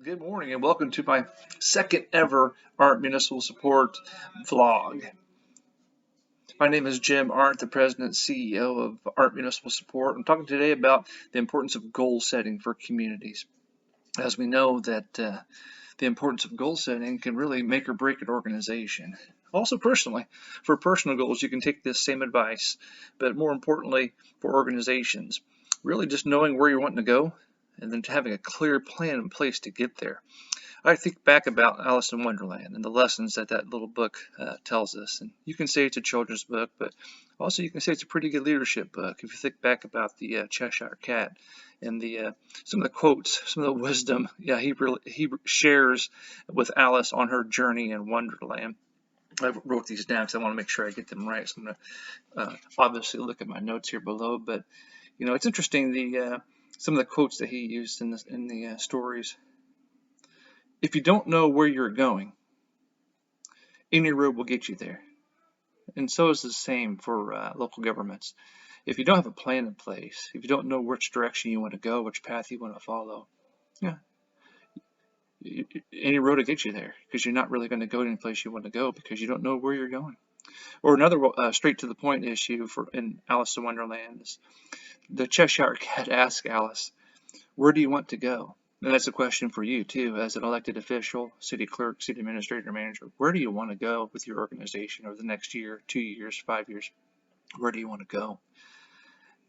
Good morning and welcome to my second ever Art Municipal Support vlog. My name is Jim Arndt, the President and CEO of Art Municipal Support. I'm talking today about the importance of goal setting for communities. As we know that the importance of goal setting can really make or break an organization. Also personally, for personal goals, you can take this same advice, but more importantly for organizations, really just knowing where you're wanting to go and then having a clear plan in place to get there. I think back about Alice in Wonderland and the lessons that little book tells us. And you can say it's a children's book, but also you can say it's a pretty good leadership book. If you think back about the Cheshire Cat and some of the quotes, some of the wisdom, he shares with Alice on her journey in Wonderland. I wrote these down because I want to make sure I get them right. So I'm going to obviously look at my notes here below. But it's interesting some of the quotes that he used in the stories. If you don't know where you're going, any road will get you there. And so is the same for local governments. If you don't have a plan in place, if you don't know which direction you want to go, which path you want to follow, any road will get you there because you're not really going to go any place you want to go because you don't know where you're going. Or another straight to the point issue in Alice in Wonderland is the Cheshire Cat asks Alice, where do you want to go? And that's a question for you too, as an elected official, city clerk, city administrator, manager. Where do you want to go with your organization over the next year, 2 years, 5 years? Where do you want to go?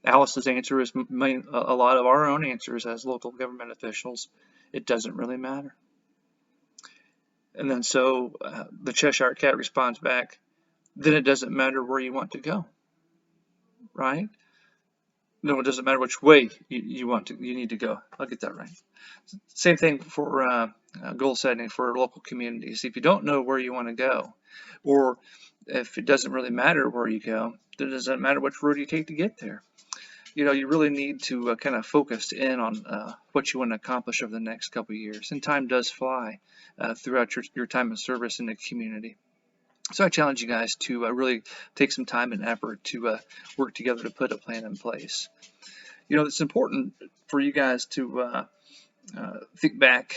Alice's answer is a lot of our own answers as local government officials. It doesn't really matter. And then so the Cheshire Cat responds back, then it doesn't matter where you want to go, right? No, it doesn't matter which way you need to go. I'll get that right. Same thing for goal setting for local communities. If you don't know where you want to go, or if it doesn't really matter where you go, then it doesn't matter which road you take to get there. You really need to kind of focus in on what you want to accomplish over the next couple of years. And time does fly throughout your time of service in the community. So I challenge you guys to really take some time and effort to work together to put a plan in place. It's important for you guys to think back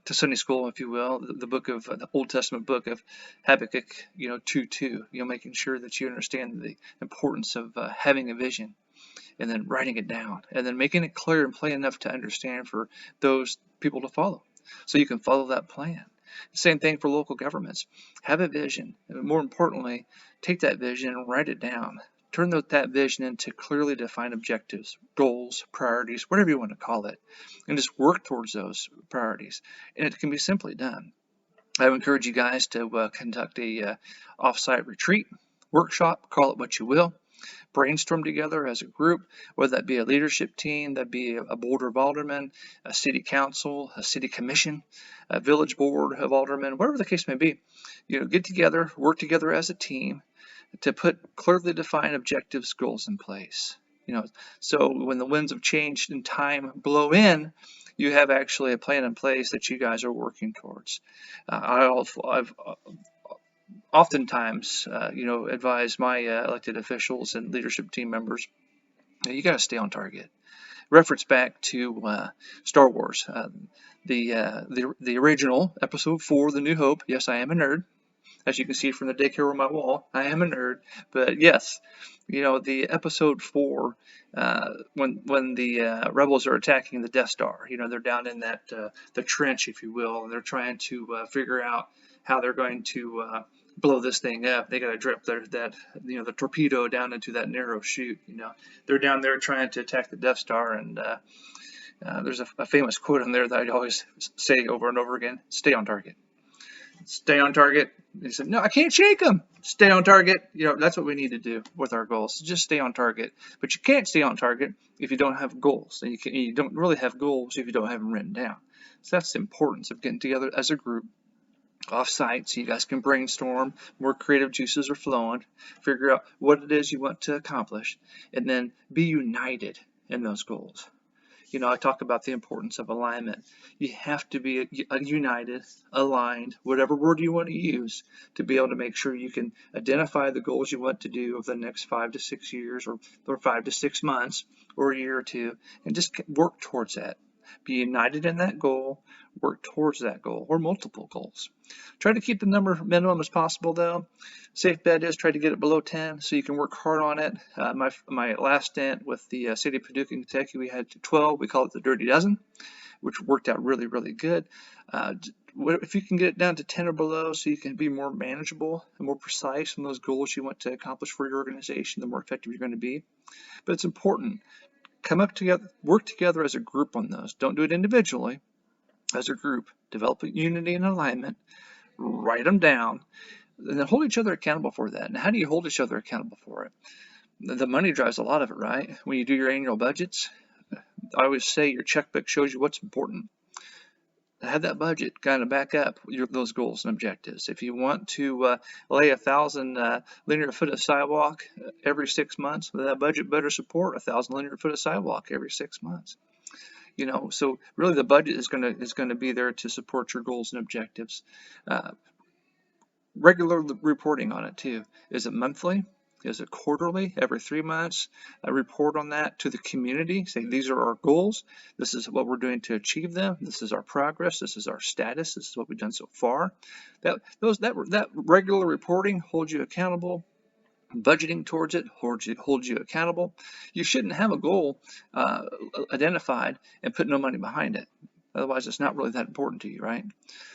to Sunday school, if you will, the book of the Old Testament book of Habakkuk, 2:2. Making sure that you understand the importance of having a vision and then writing it down and then making it clear and plain enough to understand for those people to follow, so you can follow that plan. Same thing for local governments. Have a vision, and more importantly, take that vision and write it down. Turn that vision into clearly defined objectives, goals, priorities, whatever you want to call it, and just work towards those priorities. And it can be simply done. I would encourage you guys to conduct a off-site retreat, workshop, call it what you will. Brainstorm together as a group, whether that be a leadership team, that be a board of aldermen, a city council, a city commission, a village board of aldermen, whatever the case may be. Get together, work together as a team to put clearly defined objectives, goals in place. So when the winds of change and time blow in, you have actually a plan in place that you guys are working towards. I've oftentimes, advise my elected officials and leadership team members, you got to stay on target. Reference back to Star Wars, the original Episode 4, The New Hope. Yes, I am a nerd. As you can see from the daycare on my wall, I am a nerd. But yes, the Episode 4, when the rebels are attacking the Death Star, they're down in that the trench, if you will, and they're trying to figure out how they're going to blow this thing up. They got to drip the torpedo down into that narrow chute. They're down there trying to attack the Death Star, and there's a famous quote in there that I always say over and over again: "Stay on target. Stay on target." He said, "No, I can't shake them. Stay on target." That's what we need to do with our goals. Just stay on target. But you can't stay on target if you don't have goals, and you don't really have goals if you don't have them written down. So that's the importance of getting together as a group off-site so you guys can brainstorm, more creative juices are flowing, figure out what it is you want to accomplish, and then be united in those goals. I talk about the importance of alignment. You have to be united, aligned, whatever word you want to use, to be able to make sure you can identify the goals you want to do over the next 5 to 6 years or 5 to 6 months or a year or two, and just work towards that. Be united in that goal, work towards that goal, or multiple goals. Try to keep the number minimum as possible, though. Safe bet is try to get it below 10 so you can work hard on it. My last stint with the city of Paducah, Kentucky, we had 12. We call it the Dirty Dozen, which worked out really, really good. If you can get it down to 10 or below so you can be more manageable and more precise in those goals you want to accomplish for your organization, the more effective you're going to be. But it's important. Come up together, work together as a group on those. Don't do it individually. As a group, develop unity and alignment, write them down, and then hold each other accountable for that. And how do you hold each other accountable for it? The money drives a lot of it, right? When you do your annual budgets, I always say your checkbook shows you what's important. Have that budget kind of back up those goals and objectives. If you want to lay 1,000 linear foot of sidewalk every 6 months, that budget better support 1,000 linear foot of sidewalk every 6 months. So really the budget is going to be there to support your goals and objectives. Regular reporting on it too. Is it monthly? Is it quarterly? Every 3 months? Report on that to the community. Say these are our goals. This is what we're doing to achieve them. This is our progress. This is our status. This is what we've done so far. That regular reporting holds you accountable. Budgeting towards it holds you accountable. You shouldn't have a goal identified and put no money behind it. Otherwise, it's not really that important to you, right?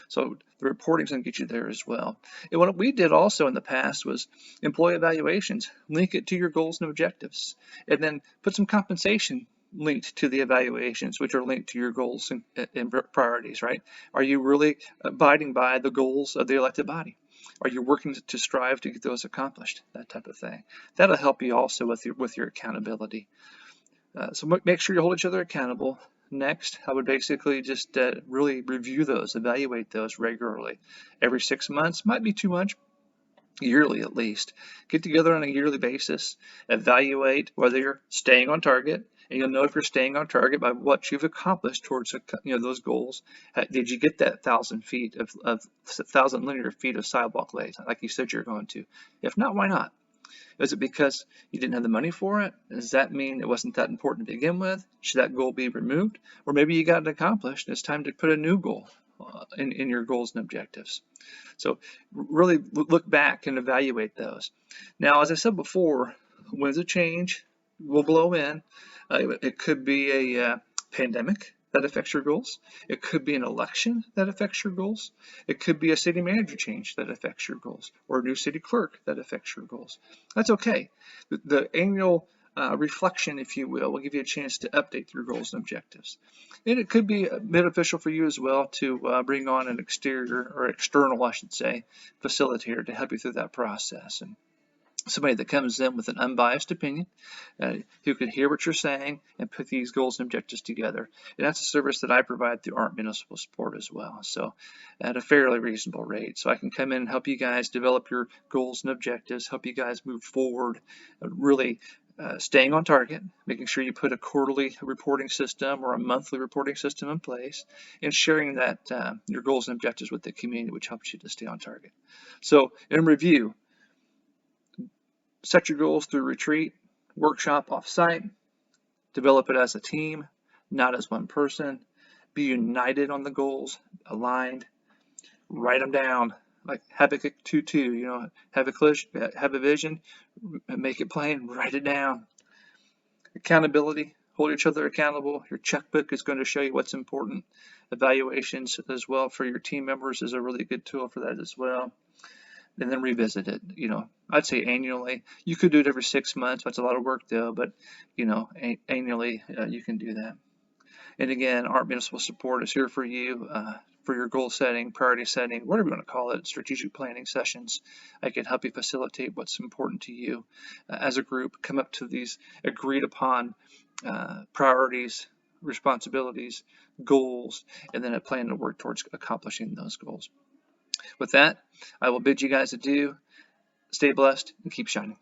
So the reporting is going to get you there as well. And what we did also in the past was employee evaluations. Link it to your goals and objectives. And then put some compensation linked to the evaluations, which are linked to your goals and priorities, right? Are you really abiding by the goals of the elected body? Are you working to strive to get those accomplished? That type of thing. That'll help you also with your accountability. So make sure you hold each other accountable. Next, I would basically just really review those, evaluate those regularly. Every 6 months, might be too much, yearly at least. Get together on a yearly basis, evaluate whether you're staying on target, and you'll know if you're staying on target by what you've accomplished towards those goals. Did you get that 1,000 feet of 1,000 linear feet of sidewalk laid like you said you're going to? If not, why not? Is it because you didn't have the money for it? Does that mean it wasn't that important to begin with? Should that goal be removed? Or maybe you got it accomplished and it's time to put a new goal in your goals and objectives. So really look back and evaluate those. Now, as I said before, winds of change will blow in. It could be a pandemic that affects your goals. It could be an election that affects your goals. It could be a city manager change that affects your goals, or a new city clerk that affects your goals. That's okay. The annual reflection, if you will give you a chance to update your goals and objectives. And it could be beneficial for you as well to bring on an external, I should say, facilitator to help you through that process. And somebody that comes in with an unbiased opinion, who can hear what you're saying and put these goals and objectives together. And that's a service that I provide through ART Municipal Support as well, so at a fairly reasonable rate. So I can come in and help you guys develop your goals and objectives, help you guys move forward, really staying on target, making sure you put a quarterly reporting system or a monthly reporting system in place, and sharing that your goals and objectives with the community, which helps you to stay on target. So in review, set your goals through retreat, workshop off-site, develop it as a team, not as one person. Be united on the goals, aligned, write them down, like Habakkuk 2:2, have a vision, make it plain, write it down. Accountability, hold each other accountable. Your checkbook is going to show you what's important. Evaluations as well for your team members is a really good tool for that as well. And then revisit it, I'd say annually. You could do it every 6 months. That's a lot of work though, but annually you can do that. And again, ART Municipal Support is here for you for your goal setting, priority setting, whatever you want to call it, strategic planning sessions. I can help you facilitate what's important to you as a group, come up to these agreed upon priorities, responsibilities, goals, and then a plan to work towards accomplishing those goals. With that, I will bid you guys adieu. Stay blessed and keep shining.